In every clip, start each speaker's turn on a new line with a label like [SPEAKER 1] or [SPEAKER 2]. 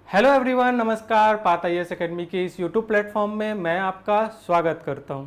[SPEAKER 1] Hello everyone, नमस्कार। पात IAS academy के इस यूट्यूब प्लेटफॉर्म में मैं आपका स्वागत करता हूं।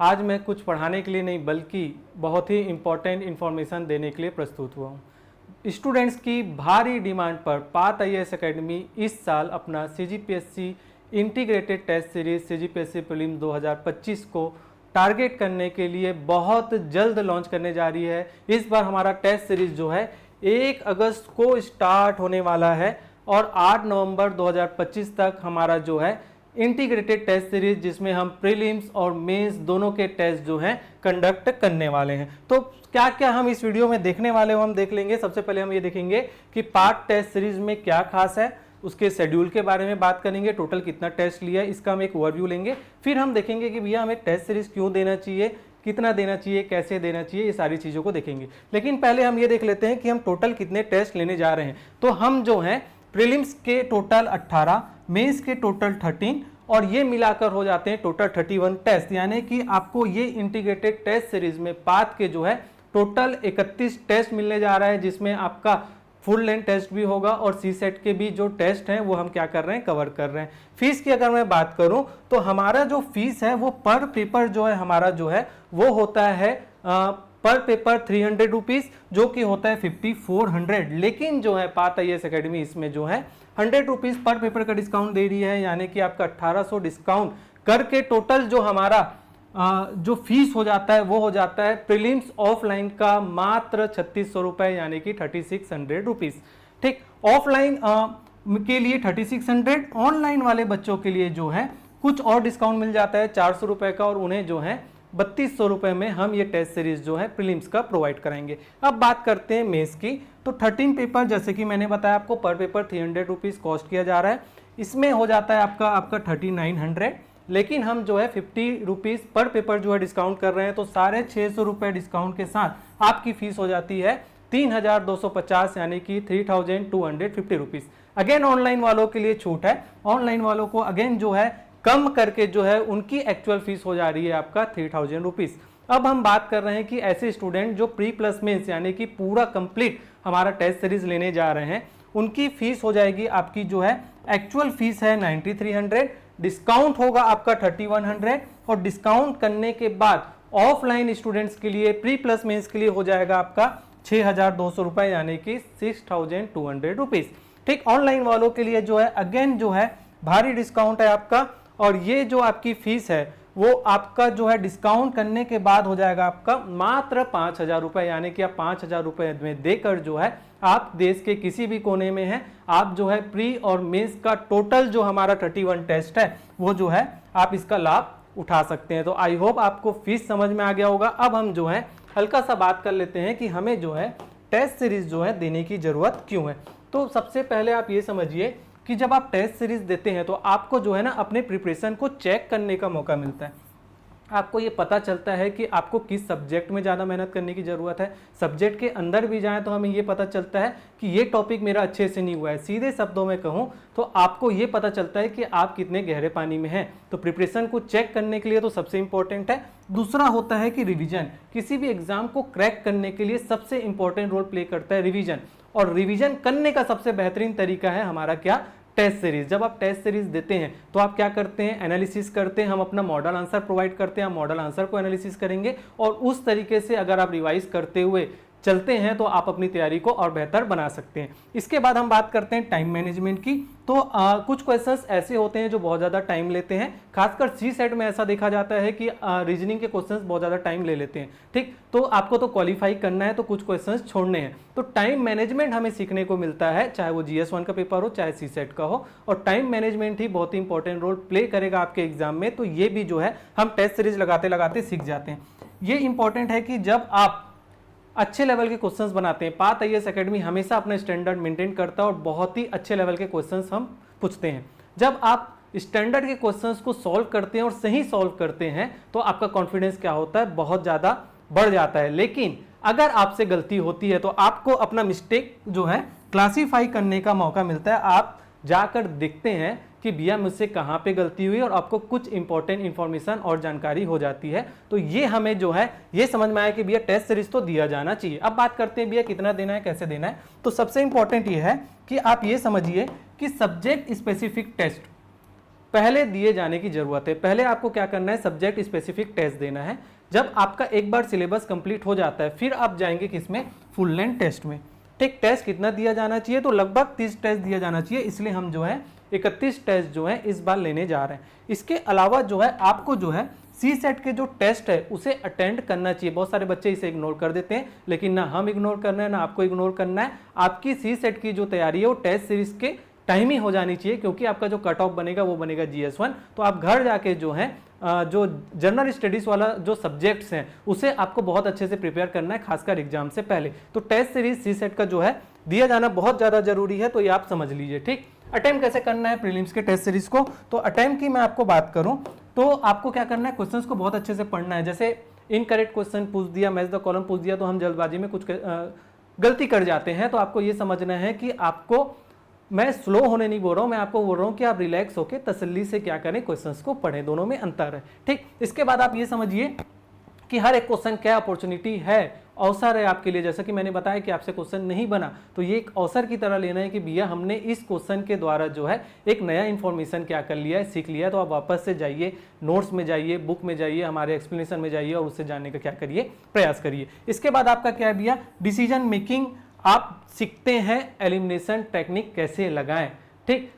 [SPEAKER 1] आज मैं कुछ पढ़ाने के लिए नहीं बल्कि बहुत ही इम्पोर्टेंट इन्फॉर्मेशन देने के लिए प्रस्तुत हुआ हूं। स्टूडेंट्स की भारी डिमांड पर पात आईएएस एकेडमी इस साल अपना CGPSC integrated test series CGPSC prelims 2025 को टारगेट करने के लिए बहुत जल्द लॉन्च करने जा रही है। इस बार हमारा टेस्ट सीरीज जो है 1 अगस्त को स्टार्ट होने वाला है और 8 नवंबर 2025 तक हमारा जो है इंटीग्रेटेड टेस्ट सीरीज, जिसमें हम प्रीलिम्स और मेंस दोनों के टेस्ट जो हैं कंडक्ट करने वाले हैं। तो क्या क्या हम इस वीडियो में देखने वाले हो हम देख लेंगे। सबसे पहले हम ये देखेंगे कि पार्ट टेस्ट सीरीज में क्या खास है, उसके शेड्यूल के बारे में बात करेंगे, टोटल कितना टेस्ट लिया है इसका हम एक ओवरव्यू लेंगे। फिर हम देखेंगे कि भैया हमें टेस्ट सीरीज क्यों देना चाहिए, कितना देना चाहिए, कैसे देना चाहिए, ये सारी चीज़ों को देखेंगे। लेकिन पहले हम ये देख लेते हैं कि हम टोटल कितने टेस्ट लेने जा रहे हैं। तो हम जो हैं प्रीलिम्स के टोटल 18, मेंस के टोटल 13 और ये मिलाकर हो जाते हैं टोटल 31 टेस्ट। यानी कि आपको ये इंटीग्रेटेड टेस्ट सीरीज में पाथ के जो है टोटल 31 टेस्ट मिलने जा रहा है, जिसमें आपका फुल लेंथ टेस्ट भी होगा और सी सेट के भी जो टेस्ट हैं वो हम क्या कर रहे हैं, कवर कर रहे हैं। फीस की अगर मैं बात करूं तो हमारा जो फीस है वो पर पेपर जो है हमारा जो है वो होता है पर पेपर 300 रुपीज, जो कि होता है 5400। लेकिन जो है पात आईएएस एकेडमी इसमें जो है 100 रुपीज पर पेपर का डिस्काउंट दे रही है, यानी कि आपका 1800 डिस्काउंट करके टोटल जो हमारा जो फीस हो जाता है वो हो जाता है प्रीलिम्स ऑफलाइन का मात्र 3600 रुपए, यानी कि 3600 रुपीज। ठीक, ऑफलाइन के लिए 3600, ऑनलाइन वाले बच्चों के लिए जो है कुछ और डिस्काउंट मिल जाता है 400 रुपए का, और उन्हें जो है 3200 रुपए में हम ये टेस्ट सीरीज जो है प्रीलिम्स का प्रोवाइड कराएंगे। अब बात करते हैं मेंस की। तो 13 पेपर, जैसे कि मैंने बताया आपको, पर पेपर 300 रुपीज कॉस्ट किया जा रहा है। इसमें हो जाता है आपका 3900, लेकिन हम जो है 50 रुपीज पर पेपर जो है डिस्काउंट कर रहे हैं। तो साढ़े 600 रुपए डिस्काउंट के साथ आपकी फीस हो जाती है 3250, यानी कि 3250 रुपीज। अगेन ऑनलाइन वालों के लिए छूट है, ऑनलाइन वालों को अगेन जो है कम करके जो है उनकी एक्चुअल फीस हो जा रही है आपका 3000 रुपीज। अब हम बात कर रहे हैं कि ऐसे स्टूडेंट जो प्री प्लस मेंस यानी कि पूरा कंप्लीट हमारा टेस्ट सीरीज लेने जा रहे हैं, उनकी फीस हो जाएगी आपकी जो है एक्चुअल फीस है 9300, डिस्काउंट होगा आपका 3100, और डिस्काउंट करने के बाद ऑफलाइन स्टूडेंट्स के लिए प्री प्लस मेंस के लिए हो जाएगा आपका 6200 रुपए, यानी कि 6200 रुपीज। ठीक, ऑनलाइन वालों के लिए जो है अगेन जो है भारी डिस्काउंट है आपका, और ये जो आपकी फीस है वो आपका जो है डिस्काउंट करने के बाद हो जाएगा आपका मात्र 5000 रुपए, यानी कि आप 5000 रुपए में देकर जो है आप देश के किसी भी कोने में हैं, आप जो है प्री और मेंस का टोटल जो हमारा 31 टेस्ट है वो जो है आप इसका लाभ उठा सकते हैं। तो आई होप आपको फीस समझ में आ गया होगा। अब हम जो है हल्का सा बात कर लेते हैं कि हमें जो है टेस्ट सीरीज जो है देने की जरूरत क्यों है। तो सबसे पहले आप ये समझिए कि जब आप टेस्ट सीरीज देते हैं तो आपको जो है ना अपने प्रिपरेशन को चेक करने का मौका मिलता है। आपको ये पता चलता है कि आपको किस सब्जेक्ट में ज़्यादा मेहनत करने की ज़रूरत है। सब्जेक्ट के अंदर भी जाएं तो हमें ये पता चलता है कि ये टॉपिक मेरा अच्छे से नहीं हुआ है। सीधे शब्दों में कहूँ तो आपको ये पता चलता है कि आप कितने गहरे पानी में हैं। तो प्रिपरेशन को चेक करने के लिए तो सबसे इंपॉर्टेंट है। दूसरा होता है कि रिवीजन। किसी भी एग्जाम को क्रैक करने के लिए सबसे इंपॉर्टेंट रोल प्ले करता है रिवीजन, और रिवीजन करने का सबसे बेहतरीन तरीका है हमारा क्या, टेस्ट सीरीज। जब आप टेस्ट सीरीज देते हैं तो आप क्या करते हैं, एनालिसिस करते हैं। हम अपना मॉडल आंसर प्रोवाइड करते हैं, हम मॉडल आंसर को एनालिसिस करेंगे, और उस तरीके से अगर आप रिवाइज करते हुए चलते हैं तो आप अपनी तैयारी को और बेहतर बना सकते हैं। इसके बाद हम बात करते हैं टाइम मैनेजमेंट की। तो कुछ क्वेश्चंस ऐसे होते हैं जो बहुत ज़्यादा टाइम लेते हैं, खासकर सी सेट में ऐसा देखा जाता है कि रीजनिंग के क्वेश्चंस बहुत ज़्यादा टाइम ले लेते हैं। ठीक, तो आपको तो क्वालिफाई करना है तो कुछ क्वेश्चंस छोड़ने हैं। तो टाइम मैनेजमेंट हमें सीखने को मिलता है, चाहे वो GS1 का पेपर हो चाहे सी सेट का हो, और टाइम मैनेजमेंट ही बहुत ही इंपॉर्टेंट रोल प्ले करेगा आपके एग्जाम में। तो ये भी जो है हम टेस्ट सीरीज लगाते लगाते सीख जाते हैं। ये इंपॉर्टेंट है कि जब आप अच्छे लेवल के क्वेश्चंस बनाते हैं, पात आईएएस एकेडमी हमेशा अपना स्टैंडर्ड मेंटेन करता है और बहुत ही अच्छे लेवल के क्वेश्चंस हम पूछते हैं। जब आप स्टैंडर्ड के क्वेश्चंस को सॉल्व करते हैं और सही सॉल्व करते हैं तो आपका कॉन्फिडेंस क्या होता है, बहुत ज़्यादा बढ़ जाता है। लेकिन अगर आपसे गलती होती है तो आपको अपना मिस्टेक जो है क्लासीफाई करने का मौका मिलता है। आप जाकर देखते हैं कि भैया मुझसे कहाँ पे गलती हुई, और आपको कुछ इंपॉर्टेंट इंफॉर्मेशन और जानकारी हो जाती है। तो ये हमें जो है ये समझ में आया कि भैया टेस्ट सीरीज तो दिया जाना चाहिए। अब बात करते हैं भैया कितना देना है, कैसे देना है। तो सबसे इंपॉर्टेंट ये है कि आप ये समझिए कि सब्जेक्ट स्पेसिफिक टेस्ट पहले दिए जाने की जरूरत है। पहले आपको क्या करना है, सब्जेक्ट स्पेसिफिक टेस्ट देना है। जब आपका एक बार सिलेबस कंप्लीट हो जाता है फिर आप जाएंगे किसमें, फुल लेंथ टेस्ट में। ठीक, टेस्ट कितना दिया जाना चाहिए, तो लगभग 30 टेस्ट दिया जाना चाहिए, इसलिए हम जो है 31 टेस्ट जो है इस बार लेने जा रहे हैं। इसके अलावा जो है आपको जो है सी सेट के जो टेस्ट है उसे अटेंड करना चाहिए। बहुत सारे बच्चे इसे इग्नोर कर देते हैं, लेकिन ना हम इग्नोर करना है ना आपको इग्नोर करना है। आपकी सी सेट की जो तैयारी है वो टेस्ट सीरीज के टाइम ही हो जानी चाहिए, क्योंकि आपका जो कट ऑफ बनेगा वो बनेगा GS1। तो आप घर जाके जो है जो जनरल स्टडीज वाला जो सब्जेक्ट्स हैं उसे आपको बहुत अच्छे से प्रिपेयर करना है, खासकर एग्जाम से पहले। तो टेस्ट सीरीज सी सेट का जो है दिया जाना बहुत ज़्यादा जरूरी है, तो ये आप समझ लीजिए। ठीक, अटेम्प्ट कैसे करना है प्रीलिम्स के टेस्ट सीरीज को, तो अटेम्प्ट की मैं आपको बात करूं तो आपको क्या करना है, क्वेश्चंस को बहुत अच्छे से पढ़ना है। जैसे इनकरेक्ट क्वेश्चन पूछ दिया, मैच द कॉलम पूछ दिया, तो हम जल्दबाजी में कुछ गलती कर जाते हैं। तो आपको ये समझना है कि आपको, मैं स्लो होने नहीं बोल रहा हूं, मैं आपको बोल रहा हूं कि आप रिलैक्स होकर तसल्ली से क्या करें, क्वेश्चंस को पढ़ें, दोनों में अंतर है। ठीक, इसके बाद आप ये समझिए कि हर एक क्वेश्चन क्या अपॉर्चुनिटी है, अवसर है आपके लिए। जैसा कि मैंने बताया कि आपसे क्वेश्चन नहीं बना तो ये एक अवसर की तरह लेना है कि भैया हमने इस क्वेश्चन के द्वारा जो है एक नया इंफॉर्मेशन क्या कर लिया है, सीख लिया है। तो आप वापस से जाइए, नोट्स में जाइए, बुक में जाइए, हमारे एक्सप्लेनेशन में जाइए और उससे जानने का क्या करिए, प्रयास करिए। इसके बाद आपका क्या है भैया, डिसीजन मेकिंग आप सीखते हैं, एलिमिनेशन टेक्निक कैसे लगाएं। ठीक,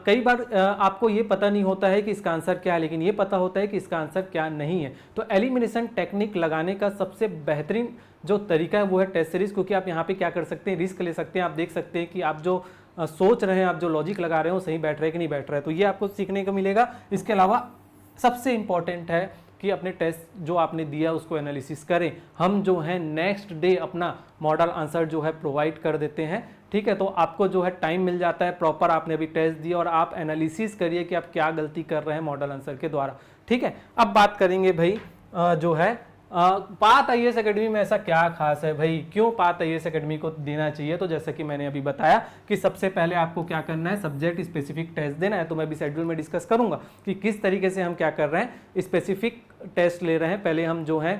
[SPEAKER 1] कई बार आपको ये पता नहीं होता है कि इसका आंसर क्या है, लेकिन ये पता होता है कि इसका आंसर क्या नहीं है। तो एलिमिनेशन टेक्निक लगाने का सबसे बेहतरीन जो तरीका है वो है टेस्ट सीरीज, क्योंकि आप यहाँ पे क्या कर सकते हैं, रिस्क ले सकते हैं। आप देख सकते हैं कि आप जो सोच रहे हैं, आप जो लॉजिक लगा रहे हो सही बैठ रहा है कि नहीं बैठ रहा है, तो ये आपको सीखने को मिलेगा। इसके अलावा सबसे इंपॉर्टेंट है कि अपने टेस्ट जो आपने दिया उसको एनालिसिस करें। हम जो है नेक्स्ट डे अपना मॉडल आंसर जो है प्रोवाइड कर देते हैं। ठीक है, तो आपको जो है टाइम मिल जाता है प्रॉपर, आपने अभी टेस्ट दिया और आप एनालिसिस करिए कि आप क्या गलती कर रहे हैं मॉडल आंसर के द्वारा। ठीक है, अब बात करेंगे भाई जो है पाथ IAS एकेडमी में ऐसा क्या खास है भाई, क्यों पाथ IAS एकेडमी को देना चाहिए। तो जैसा कि मैंने अभी बताया कि सबसे पहले आपको क्या करना है, सब्जेक्ट स्पेसिफिक टेस्ट देना है। तो मैं भी शेड्यूल में डिस्कस करूंगा कि किस तरीके से हम क्या कर रहे हैं, स्पेसिफिक टेस्ट ले रहे हैं। पहले हम जो है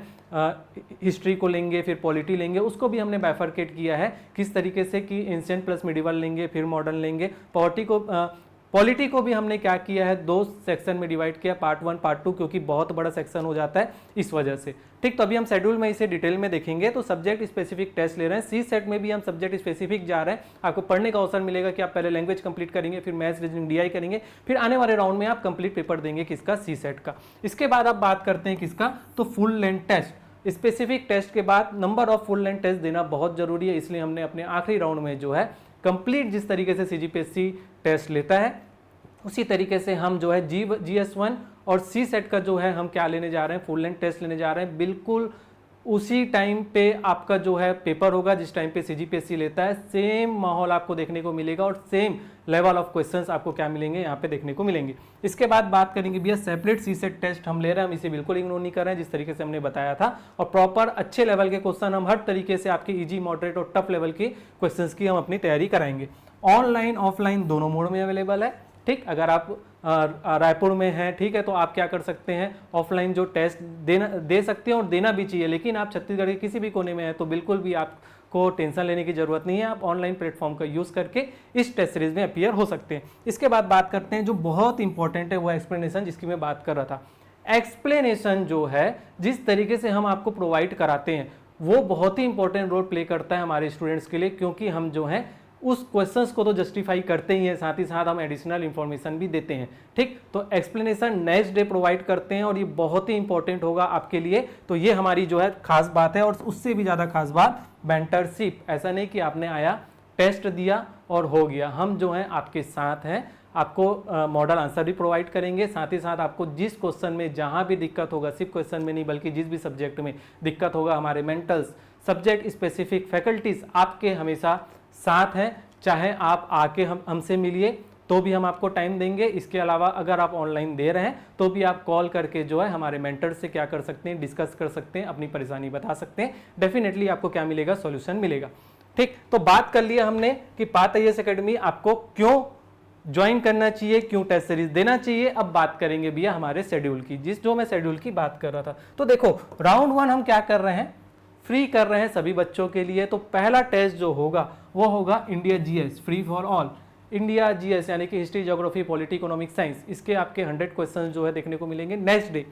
[SPEAKER 1] हिस्ट्री को लेंगे, फिर पॉलिटी लेंगे, उसको भी हमने बाइफरकेट किया है किस तरीके से कि एंशिएंट प्लस मिडिवल लेंगे, फिर मॉडर्न लेंगे। पॉलिटी को भी हमने क्या किया है, 2 सेक्शन में डिवाइड किया, पार्ट 1 पार्ट 2, क्योंकि बहुत बड़ा सेक्शन हो जाता है इस वजह से। ठीक, तो अभी हम शेड्यूल में इसे डिटेल में देखेंगे। तो सब्जेक्ट स्पेसिफिक टेस्ट ले रहे हैं, सी सेट में भी हम सब्जेक्ट स्पेसिफिक जा रहे हैं। आपको पढ़ने का अवसर मिलेगा कि आप पहले लैंग्वेज कंप्लीट करेंगे, फिर मैथ्स रीजनिंग DI करेंगे, फिर आने वाले राउंड में आप कंप्लीट पेपर देंगे किसका, सी सेट का। इसके बाद आप बात करते हैं किसका, तो full length test. Specific test के बाद number of full length test देना बहुत जरूरी है, इसलिए हमने अपने आखिरी राउंड में जो है कंप्लीट जिस तरीके से CGPSC टेस्ट लेता है उसी तरीके से हम जो है GS1 और सी सेट का जो है हम क्या लेने जा रहे हैं, फुल लेंथ टेस्ट लेने जा रहे हैं। बिल्कुल उसी टाइम पे आपका जो है पेपर होगा जिस टाइम पे CGPSC लेता है। सेम माहौल आपको देखने को मिलेगा और सेम लेवल ऑफ क्वेश्चंस आपको क्या मिलेंगे, यहाँ पे देखने को मिलेंगे। इसके बाद बात करेंगे भैया सेपरेट सी सेट टेस्ट हम ले रहे हैं, हम इसे बिल्कुल इग्नोर नहीं कर रहे हैं जिस तरीके से हमने बताया था। और प्रॉपर अच्छे लेवल के क्वेश्चन हम हर तरीके से आपके ईजी, मॉडरेट और टफ लेवल के क्वेश्चन की हम अपनी तैयारी कराएंगे। ऑनलाइन ऑफलाइन दोनों मोड में अवेलेबल है। ठीक, अगर आप रायपुर में हैं, ठीक है, तो आप क्या कर सकते हैं, ऑफलाइन जो टेस्ट दे सकते हैं और देना भी चाहिए। लेकिन आप छत्तीसगढ़ के किसी भी कोने में हैं तो बिल्कुल भी आपको टेंशन लेने की जरूरत नहीं है, आप ऑनलाइन प्लेटफॉर्म का यूज करके इस टेस्ट सीरीज में अपीयर हो सकते हैं। इसके बाद बात करते हैं जो बहुत इंपॉर्टेंट है वो एक्सप्लेनेशन, जिसकी मैं बात कर रहा था। एक्सप्लेनेशन जो है जिस तरीके से हम आपको प्रोवाइड कराते हैं वो बहुत ही इंपॉर्टेंट रोल प्ले करता है हमारे स्टूडेंट्स के लिए, क्योंकि हम जो है उस क्वेश्चंस को तो जस्टिफाई करते ही हैं, साथ ही साथ हम एडिशनल इंफॉर्मेशन भी देते हैं। ठीक, तो एक्सप्लेनेशन नेक्स्ट डे प्रोवाइड करते हैं और ये बहुत ही इंपॉर्टेंट होगा आपके लिए। तो ये हमारी जो है खास बात है। और उससे भी ज़्यादा खास बात मेंटरशिप। ऐसा नहीं कि आपने आया टेस्ट दिया और हो गया, हम जो है आपके साथ हैं, आपको मॉडल आंसर भी प्रोवाइड करेंगे, साथ ही साथ आपको जिस क्वेश्चन में जहाँ भी दिक्कत होगा, सिर्फ क्वेश्चन में नहीं बल्कि जिस भी सब्जेक्ट में दिक्कत होगा, हमारे मेंटल्स, सब्जेक्ट स्पेसिफिक फैकल्टीज आपके हमेशा साथ हैं। चाहे आप आके हमसे मिलिए तो भी हम आपको टाइम देंगे। इसके अलावा अगर आप ऑनलाइन दे रहे हैं तो भी आप कॉल करके जो है हमारे मेंटर से क्या कर सकते हैं, डिस्कस कर सकते हैं, अपनी परेशानी बता सकते हैं। डेफिनेटली आपको क्या मिलेगा, सॉल्यूशन मिलेगा। ठीक, तो बात कर लिया हमने कि पाथ IAS एकेडमी आपको क्यों ज्वाइन करना चाहिए, क्यों टेस्ट सीरीज देना चाहिए। अब बात करेंगे भैया हमारे शेड्यूल की, जो मैं शेड्यूल की बात कर रहा था। तो देखो राउंड 1 हम क्या कर रहे हैं, फ्री कर रहे हैं सभी बच्चों के लिए। तो पहला टेस्ट जो होगा वो होगा India GS, free for all. India GS यानी कि history, geography, polity, economic, science, इसके आपके 100 क्वेश्चन जो है देखने को मिलेंगे। नेक्स्ट डे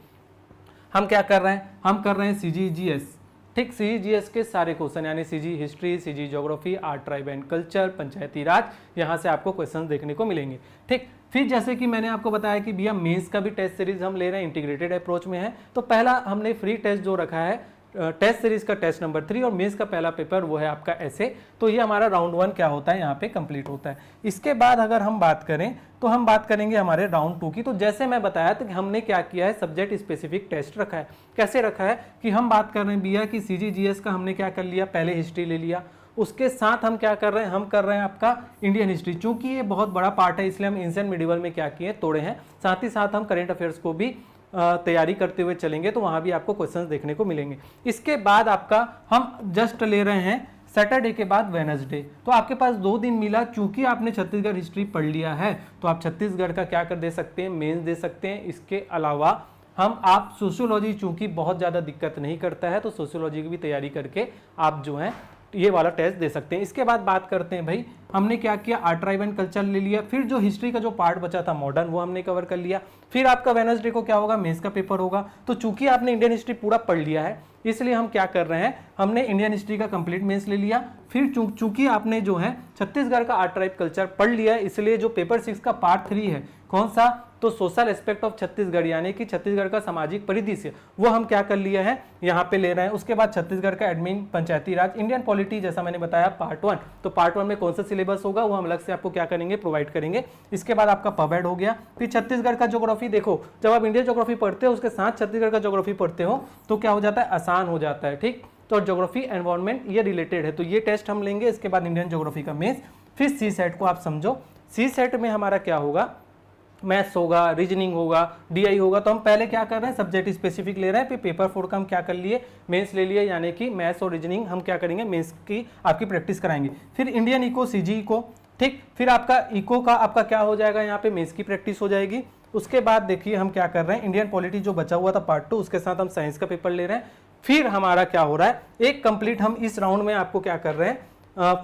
[SPEAKER 1] हम क्या कर रहे हैं, हम कर रहे हैं सीजीजीएस, ठीक, सीजीजीएस के सारे क्वेश्चन यानी CG history, CG geography, art, tribe and culture, Panchayati Raj, यहाँ से आपको क्वेश्चन देखने को मिलेंगे, ठीक। फिर जैसे कि मैंने आपको बताया कि भैया मेंस का भी टेस्ट सीरीज हम ले रहे हैं, इंटीग्रेटेड अप्रोच में है। तो पहला हमने फ्री टेस्ट जो रखा है टेस्ट सीरीज का टेस्ट नंबर 3 और मेंस का पहला पेपर वो है आपका ऐसे। तो ये हमारा राउंड 1 क्या होता है यहाँ पे कंप्लीट होता है। इसके बाद अगर हम बात करें तो हम बात करेंगे हमारे राउंड 2 की। तो जैसे मैं बताया तो हमने क्या किया है, सब्जेक्ट स्पेसिफिक टेस्ट रखा है। कैसे रखा है कि हम बात कर रहे हैं भैया कि सीजीजीएस का हमने क्या कर लिया, पहले हिस्ट्री ले लिया, उसके साथ हम क्या कर रहे हैं, हम कर रहे हैं आपका इंडियन हिस्ट्री। चूंकि ये बहुत बड़ा पार्ट है इसलिए हम एंशिएंट मिडिवल में क्या किए, तोड़े हैं। साथ ही साथ हम करेंट अफेयर्स को भी तैयारी करते हुए चलेंगे, तो वहां भी आपको क्वेश्चंस देखने को मिलेंगे। इसके बाद आपका हम जस्ट ले रहे हैं सैटरडे के बाद वेडनेसडे। तो आपके पास 2 दिन मिला। चूंकि आपने छत्तीसगढ़ हिस्ट्री पढ़ लिया है तो आप छत्तीसगढ़ का क्या कर दे सकते हैं, मेंस दे सकते हैं। इसके अलावा हम आप सोशियोलॉजी, चूंकि बहुत ज़्यादा दिक्कत नहीं करता है, तो सोशियोलॉजी की भी तैयारी करके आप जो है ये वाला टेस्ट दे सकते हैं। इसके बाद बात करते हैं भाई, हमने क्या किया, आर्ट, ट्राइब एंड कल्चर ले लिया। फिर जो हिस्ट्री का जो पार्ट बचा था मॉडर्न, वो हमने कवर कर लिया। फिर आपका वेडनेसडे को क्या होगा, मेंस का पेपर होगा। तो चूंकि आपने इंडियन हिस्ट्री पूरा पढ़ लिया है इसलिए हम क्या कर रहे हैं, हमने इंडियन हिस्ट्री का कंप्लीट मेंस ले लिया। फिर चूंकि आपने जो है छत्तीसगढ़ का आर्ट, ट्राइब, कल्चर पढ़ लिया है, इसलिए जो पेपर 6 का पार्ट 3 है, कौन सा, तो सोशल एस्पेक्ट ऑफ छत्तीसगढ़ यानी कि छत्तीसगढ़ का सामाजिक परिदृश्य, वो हम क्या कर लिए हैं, यहाँ पे ले रहे हैं। उसके बाद छत्तीसगढ़ का एडमिन, पंचायती राज, इंडियन पॉलिटी, जैसा मैंने बताया पार्ट 1। तो पार्ट 1 में कौन सा सिलेबस होगा वो हम अलग से आपको क्या करेंगे, प्रोवाइड करेंगे। इसके बाद आपका पबेड हो गया। फिर छत्तीसगढ़ का ज्योग्राफी, देखो जब आप इंडियन ज्योग्राफी पढ़ते हो उसके साथ छत्तीसगढ़ का ज्योग्राफी पढ़ते हो तो क्या हो जाता है, आसान हो जाता है, ठीक। तो ज्योग्राफी, एनवायरमेंट ये रिलेटेड है, तो ये टेस्ट हम लेंगे। इसके बाद इंडियन ज्योग्राफी का मेंस। फिर सी सेट को आप समझो, सी सेट में हमारा क्या होगा, मैथ्स होगा, रीजनिंग होगा, डीआई होगा। तो हम पहले क्या कर रहे हैं, सब्जेक्ट स्पेसिफिक ले रहे हैं। फिर पेपर 4 का हम क्या कर लिए, मेंस ले लिए, यानी कि मैथ्स और रीजनिंग हम क्या करेंगे, मेंस की आपकी प्रैक्टिस कराएंगे। फिर इंडियन इको, सीजी इको, ठीक। फिर आपका इको का आपका क्या हो जाएगा, यहाँ पे मेंस की प्रैक्टिस हो जाएगी। उसके बाद देखिए हम क्या कर रहे हैं, इंडियन पॉलिटी जो बचा हुआ था पार्ट 2, उसके साथ हम साइंस का पेपर ले रहे हैं। फिर हमारा क्या हो रहा है, एक कंप्लीट हम इस राउंड में आपको क्या कर रहे हैं,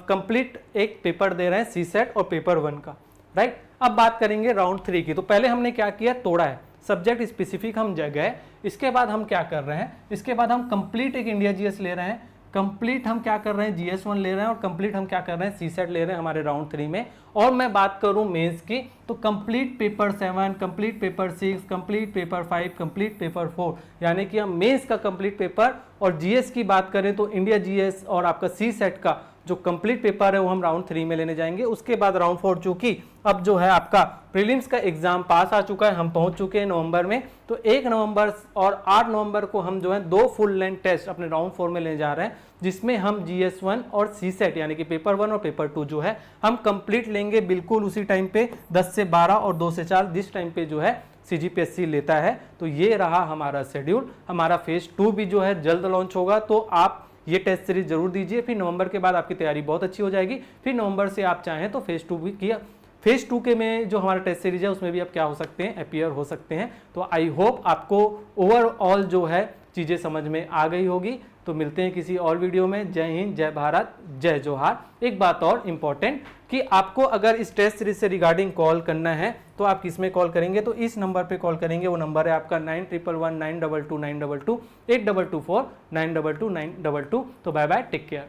[SPEAKER 1] कंप्लीट एक पेपर दे रहे हैं सी सेट और पेपर 1 का, राइट। अब बात करेंगे राउंड 3 की। तो पहले हमने क्या किया, तोड़ा है, सब्जेक्ट स्पेसिफिक हम गए। इसके बाद हम क्या कर रहे हैं, इसके बाद हम कंप्लीट एक इंडिया जीएस ले रहे हैं, कंप्लीट हम क्या कर रहे हैं, जीएस 1 ले रहे हैं, और कंप्लीट हम क्या कर रहे हैं, सी सेट ले रहे हैं हमारे राउंड 3 में। और मैं बात करूं मेंस की तो complete paper 7, complete paper 6, complete paper 5, complete paper 4, यानी कि हम मेंस का कंप्लीट पेपर। और जीएस की बात करें तो इंडिया जीएस और आपका सी सेट का जो कंप्लीट पेपर है वो हम राउंड 3 में लेने जाएंगे। उसके बाद राउंड 4, चूंकि अब जो है आपका प्रीलिम्स का एग्जाम पास आ चुका है, हम पहुंच चुके हैं नवंबर में, तो 1 नवंबर और 8 नवंबर को हम जो है 2 फुल लेंथ टेस्ट अपने राउंड 4 में लेने जा रहे हैं, जिसमें हम जीएस 1 और सी सेट यानी कि पेपर 1 और पेपर 2 जो है हम कंप्लीट लेंगे बिल्कुल उसी टाइम पे, 10 से 12 और 2 से 4 जिस टाइम पे जो है सीजीपीएससी लेता है। तो ये रहा हमारा शेड्यूल। हमारा फेज 2 भी जो है जल्द लॉन्च होगा, तो आप ये टेस्ट सीरीज जरूर दीजिए। फिर नवंबर के बाद आपकी तैयारी बहुत अच्छी हो जाएगी। फिर नवंबर से आप चाहें तो फेज 2 भी किया, फेज 2 के में जो हमारा टेस्ट सीरीज है उसमें भी आप क्या हो सकते हैं, अपीयर हो सकते हैं। तो आई होप आपको ओवरऑल जो है चीज़ें समझ में आ गई होगी। तो मिलते हैं किसी और वीडियो में। जय हिंद, जय भारत, जय जोहार। एक बात और इम्पॉर्टेंट कि आपको अगर इस टेस्ट सीरीज से रिगार्डिंग कॉल करना है तो आप किस में कॉल करेंगे, तो इस नंबर पे कॉल करेंगे। वो नंबर है आपका 9111 922 922 8224 922 922। तो बाय बाय, टेक केयर।